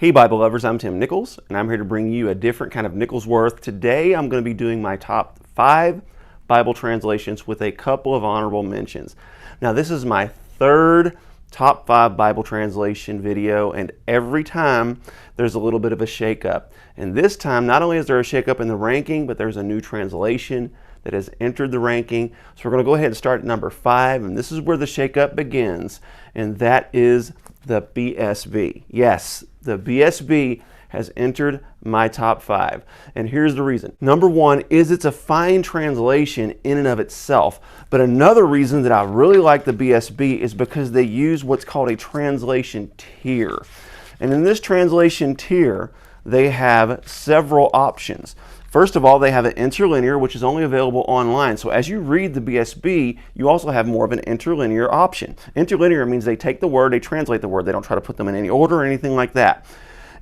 Hey Bible lovers, I'm Tim Nichols, and I'm here to bring you a different kind of Nichols worth. Today I'm going to be doing my top 5 Bible translations with a couple of honorable mentions. Now this is my third top 5 Bible translation video, and every time there's a little bit of a shakeup. And this time not only is there a shakeup in the ranking, but there's a new translation that has entered the ranking. So we're going to go ahead and start at number 5, and this is where the shakeup begins, and that is the BSB. Yes, the BSB has entered my top 5, and here's the reason. Number 1 is it's a fine translation in and of itself, but another reason that I really like the BSB is because they use what's called a translation tier. And in this translation tier, they have several options. First of all, they have an interlinear, which is only available online. So as you read the BSB, you also have more of an interlinear option. Interlinear means they take the word, they translate the word. They don't try to put them in any order or anything like that.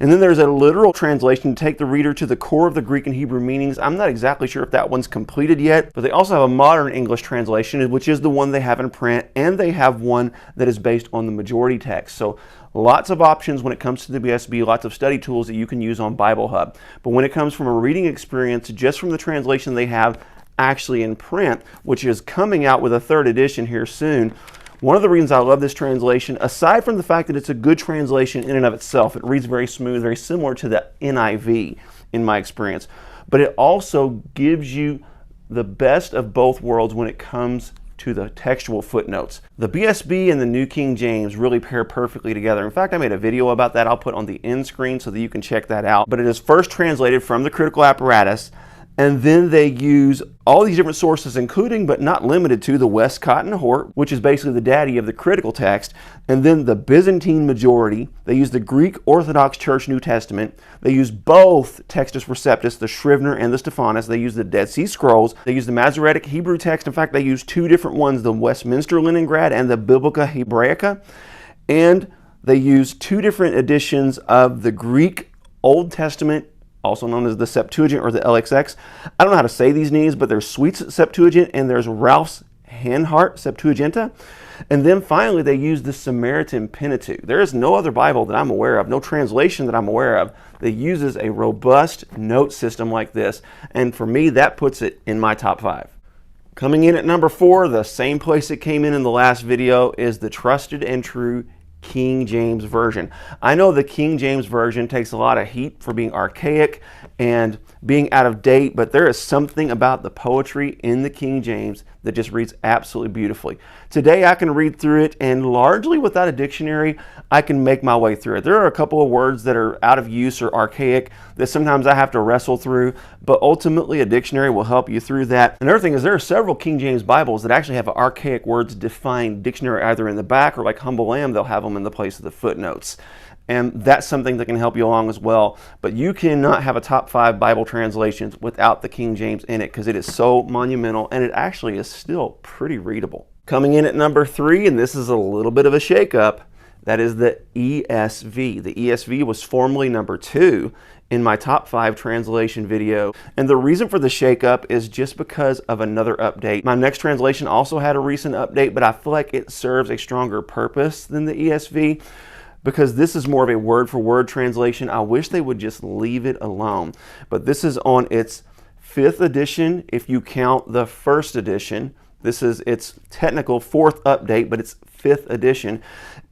And then there's a literal translation to take the reader to the core of the Greek and Hebrew meanings. I'm not exactly sure if that one's completed yet, but they also have a modern English translation, which is the one they have in print, and they have one that is based on the majority text. So lots of options when it comes to the BSB, lots of study tools that you can use on Bible Hub. But when it comes from a reading experience, just from the translation they have actually in print, which is coming out with a 3rd edition here soon, one of the reasons I love this translation, aside from the fact that it's a good translation in and of itself, it reads very smooth, very similar to the NIV in my experience, but it also gives you the best of both worlds when it comes to the textual footnotes. The BSB and the New King James really pair perfectly together. In fact, I made a video about that. I'll put on the end screen so that you can check that out. But it is first translated from the critical apparatus, and then they use all these different sources, including but not limited to the Westcott and Hort, which is basically the daddy of the critical text, and then the Byzantine majority. They use the Greek Orthodox Church New Testament. They use both Textus Receptus, the Scrivener and the Stephanus. They use the Dead Sea Scrolls. They use the Masoretic Hebrew text. In fact, they use 2 different ones, the Westminster Leningrad and the Biblica Hebraica. And they use 2 different editions of the Greek Old Testament, also known as the Septuagint or the LXX. I don't know how to say these names, but there's Sweet's Septuagint and there's Ralph's Hanhart Septuaginta. And then finally, they use the Samaritan Pentateuch. There is no other Bible that I'm aware of, no translation that I'm aware of, that uses a robust note system like this. And for me, that puts it in my top 5. Coming in at number 4, the same place it came in the last video, is the trusted and true King James Version. I know the King James Version takes a lot of heat for being archaic and being out of date, but there is something about the poetry in the King James that just reads absolutely beautifully. Today I can read through it, and largely without a dictionary, I can make my way through it. There are a couple of words that are out of use or archaic that sometimes I have to wrestle through, but ultimately a dictionary will help you through that. Another thing is there are several King James Bibles that actually have archaic words defined dictionary either in the back, or like Humble Lamb, they'll have them in the place of the footnotes. And that's something that can help you along as well. But you cannot have a top 5 Bible translations without the King James in it, because it is so monumental, and it actually is still pretty readable. Coming in at number 3, and this is a little bit of a shakeup, that is the ESV. The ESV was formerly number 2 in my top 5 translation video. And the reason for the shakeup is just because of another update. My next translation also had a recent update, but I feel like it serves a stronger purpose than the ESV, because this is more of a word-for-word translation. I wish they would just leave it alone. But this is on its 5th edition if you count the 1st edition. This is its technical 4th update, but it's 5th edition.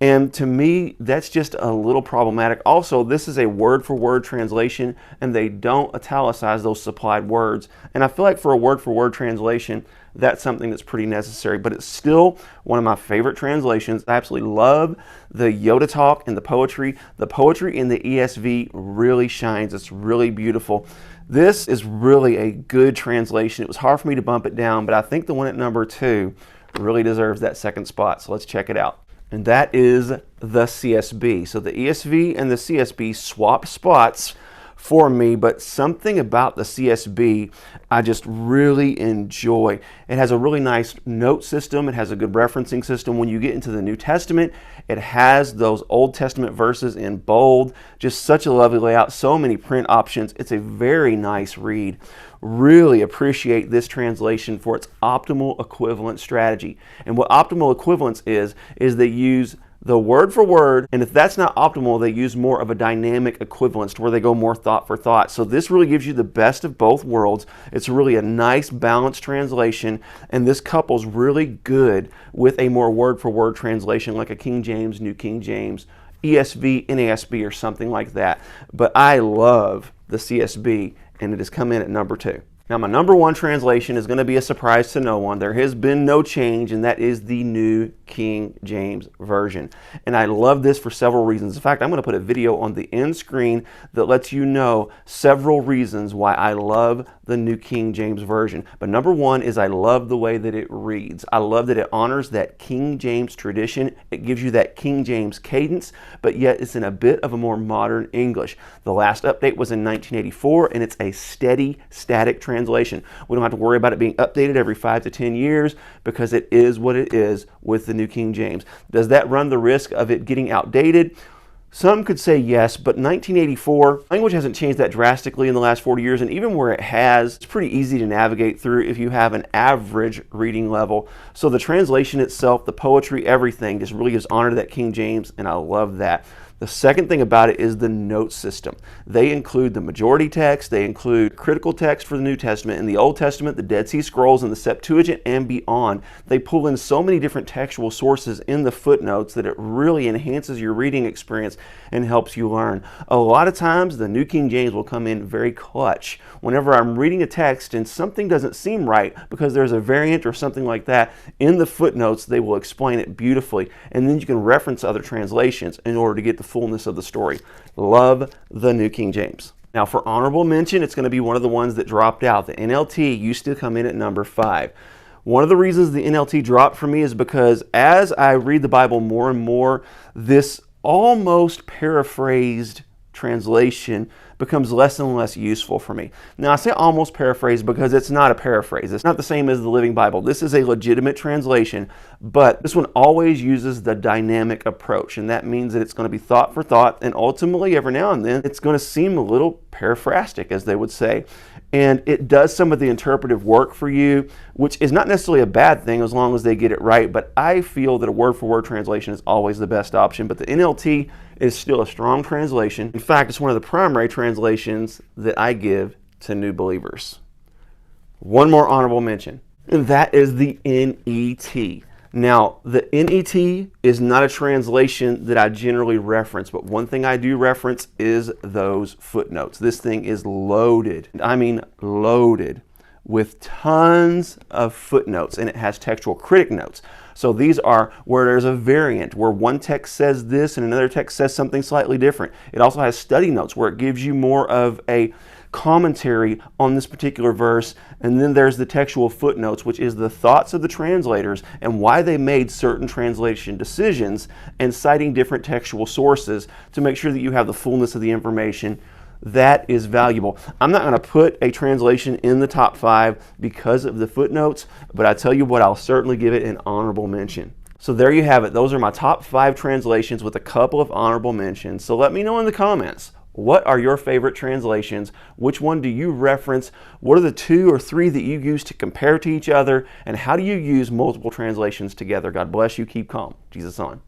And to me, that's just a little problematic. Also, this is a word-for-word translation, and they don't italicize those supplied words. And I feel like for a word-for-word translation, that's something that's pretty necessary, but it's still one of my favorite translations. I absolutely love the Yoda talk and the poetry. The poetry in the ESV really shines. It's really beautiful. This is really a good translation. It was hard for me to bump it down, but I think the one at number 2 really deserves that 2nd spot. So let's check it out. And that is the CSB. So the ESV and the CSB swapped spots for me, but something about the CSB I just really enjoy. It has a really nice note system. It has a good referencing system. When you get into the New Testament, it has those Old Testament verses in bold. Just such a lovely layout. So many print options. It's a very nice read. Really appreciate this translation for its optimal equivalent strategy. And what optimal equivalence is they use the word for word, and if that's not optimal, they use more of a dynamic equivalence to where they go more thought for thought. So this really gives you the best of both worlds. It's really a nice balanced translation, and this couple's really good with a more word for word translation like a King James, New King James, ESV, NASB, or something like that. But I love the CSB, and it has come in at number 2. Now, my number 1 translation is going to be a surprise to no one. There has been no change, and that is the New King James Version. And I love this for several reasons. In fact, I'm going to put a video on the end screen that lets you know several reasons why I love the New King James Version. But number 1 is I love the way that it reads. I love that it honors that King James tradition. It gives you that King James cadence, but yet it's in a bit of a more modern English. The last update was in 1984, and it's a steady, static translation. We don't have to worry about it being updated every 5 to 10 years because it is what it is with the New King James. Does that run the risk of it getting outdated? Some could say yes, but 1984, language hasn't changed that drastically in the last 40 years, and even where it has, it's pretty easy to navigate through if you have an average reading level. So the translation itself, the poetry, everything just really gives honor to that King James, and I love that. The second thing about it is the note system. They include the majority text, they include critical text for the New Testament. In the Old Testament, the Dead Sea Scrolls and the Septuagint and beyond, they pull in so many different textual sources in the footnotes that it really enhances your reading experience and helps you learn. A lot of times, the New King James will come in very clutch. Whenever I'm reading a text and something doesn't seem right because there's a variant or something like that, in the footnotes, they will explain it beautifully. And then you can reference other translations in order to get the fullness of the story. Love the New King James. Now for honorable mention, it's going to be one of the ones that dropped out. The NLT used to come in at number 5. One of the reasons the NLT dropped for me is because as I read the Bible more and more, this almost paraphrased translation becomes less and less useful for me. Now I say almost paraphrase because it's not a paraphrase. It's not the same as the Living Bible. This is a legitimate translation, but this one always uses the dynamic approach, and that means that it's going to be thought for thought, and ultimately every now and then it's going to seem a little paraphrastic, as they would say. And it does some of the interpretive work for you, which is not necessarily a bad thing as long as they get it right, but I feel that a word-for-word translation is always the best option. But the NLT is still a strong translation. In fact, it's one of the primary translations that I give to new believers. One more honorable mention, and that is the NET. Now, the NET is not a translation that I generally reference, but one thing I do reference is those footnotes. This thing is loaded, I mean loaded, with tons of footnotes, and it has textual critic notes. So these are where there's a variant, where one text says this and another text says something slightly different. It also has study notes where it gives you more of a commentary on this particular verse, and then there's the textual footnotes, which is the thoughts of the translators and why they made certain translation decisions, and citing different textual sources to make sure that you have the fullness of the information. That is valuable. I'm not going to put a translation in the top 5 because of the footnotes, but I tell you what, I'll certainly give it an honorable mention. So there you have it. Those are my top 5 translations with a couple of honorable mentions. So let me know in the comments, what are your favorite translations? Which one do you reference? What are the 2 or 3 that you use to compare to each other? And how do you use multiple translations together? God bless you. Keep calm. Jesus on.